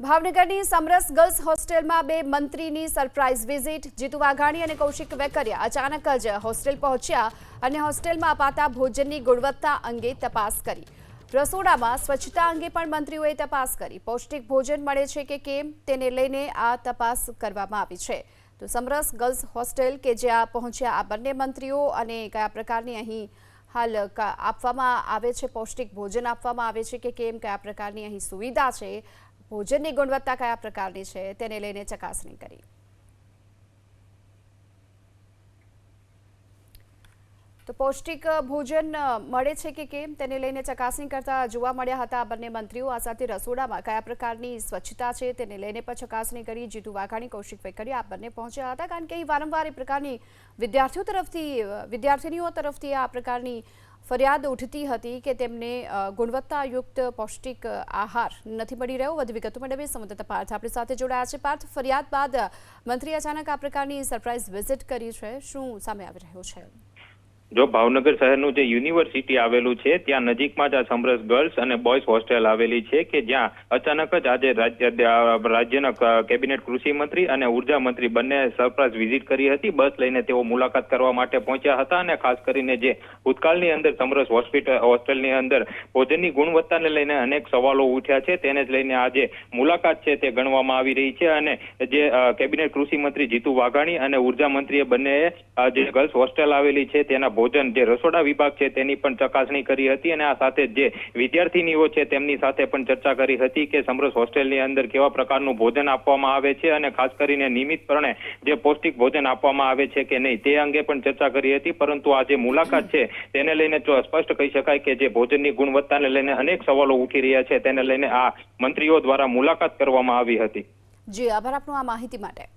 ભાવનગરની સમરસ ગર્લ્સ હોસ્ટેલમાં બે મંત્રીની સરપ્રાઇઝ વિઝિટ। જીતુ વાઘાણી અને કૌશિક વેકરિયા અચાનક જ હોસ્ટેલ પહોંચ્યા અને હોસ્ટેલમાં અપાતા ભોજનની ગુણવત્તા અંગે તપાસ કરી। રસોડામાં સ્વચ્છતા અંગે પણ મંત્રીઓએ તપાસ કરી। પૌષ્ટિક ભોજન મળે છે કે કેમ તેને લઈને આ તપાસ કરવામાં આવી છે। તો સમરસ ગર્લ્સ હોસ્ટેલ કે જ્યાં પહોંચ્યા આ બંને મંત્રીઓ અને કયા પ્રકારની અહીં હાલ આપવામાં આવે છે, પૌષ્ટિક ભોજન આપવામાં આવે છે કે કેમ, કયા પ્રકારની અહીં સુવિધા છે, ભોજનની ગુણવત્તા કયા પ્રકારની છે તેને લઈને ચકાસણી કરી। તો પૌષ્ટિક ભોજન મળે છે કે કેમ તેને લઈને ચકાસણી કરતા જોવા મળ્યા હતા આ બંને મંત્રીઓ। આ સાથે રસોડામાં કયા પ્રકારની સ્વચ્છતા છે તેને લઈને પણ ચકાસણી કરી। જીતુ વાઘાણી, કૌશિક વેકરિયા આ બંને પહોંચ્યા હતા કારણ કે અહીં વારંવાર એ પ્રકારની વિદ્યાર્થીનીઓ તરફથી આ પ્રકારની ફરિયાદ ઉઠતી હતી કે તેમને ગુણવત્તાયુક્ત પૌષ્ટિક આહાર નથી મળી રહ્યો। વધુ વિગતો મેળવીએ સંવાદદાતા પાર્થ આપણી સાથે જોડાયા છે। પાર્થ, ફરિયાદ બાદ મંત્રી અચાનક આ પ્રકારની સરપ્રાઇઝ વિઝિટ કરી છે, શું સામે આવી રહ્યું છે? જો ભાવનગર શહેરનું જે યુનિવર્સિટી આવેલું છે ત્યાં નજીકમાં જ આ સમરસ ગર્લ્સ અને બોયઝ હોસ્ટેલ આવેલી છે કે જ્યાં અચાનક જ આજે રાજ્યના કેબિનેટ કૃષિ મંત્રી અને ઉર્જા મંત્રી બંને સરપ્રાઇઝ વિઝિટ કરી હતી। બસ લઈને તેઓ મુલાકાત કરવા માટે પહોંચ્યા હતા અને ખાસ કરીને જે ભૂતકાળની અંદર સમરસ હોસ્ટેલની અંદર ભોજનની ગુણવત્તાને લઈને અનેક સવાલો ઉઠ્યા છે તેને જ લઈને આજે મુલાકાત છે તે ગણવામાં આવી રહી છે। અને જે કેબિનેટ કૃષિ મંત્રી જીતુ વાઘાણી અને ઉર્જા મંત્રીએ બંનેએ જે ગર્લ્સ હોસ્ટેલ આવેલી છે તેના ભોજન જે રસોડા વિભાગ છે તેની પણ ચકાસણી કરી હતી અને આ સાથે જે વિદ્યાર્થીનીઓ છે તેમની સાથે પણ ચર્ચા કરી હતી કે સમરસ હોસ્ટેલની અંદર કેવા પ્રકારનું ભોજન આપવામાં આવે છે અને ખાસ કરીને નિયમિતપણે જે પૌષ્ટિક ભોજન આપવામાં આવે છે કે નહીં તે અંગે પણ ચર્ચા કરી હતી। પરંતુ આ જે મુલાકાત છે તેને લઈને સ્પષ્ટ કહી શકાય કે જે ભોજનની ગુણવત્તાને લઈને અનેક સવાલો ઉઠી રહ્યા છે તેને લઈને આ મંત્રીઓ દ્વારા મુલાકાત કરવામાં આવી હતી। જી, આભાર આપનો આ માહિતી માટે।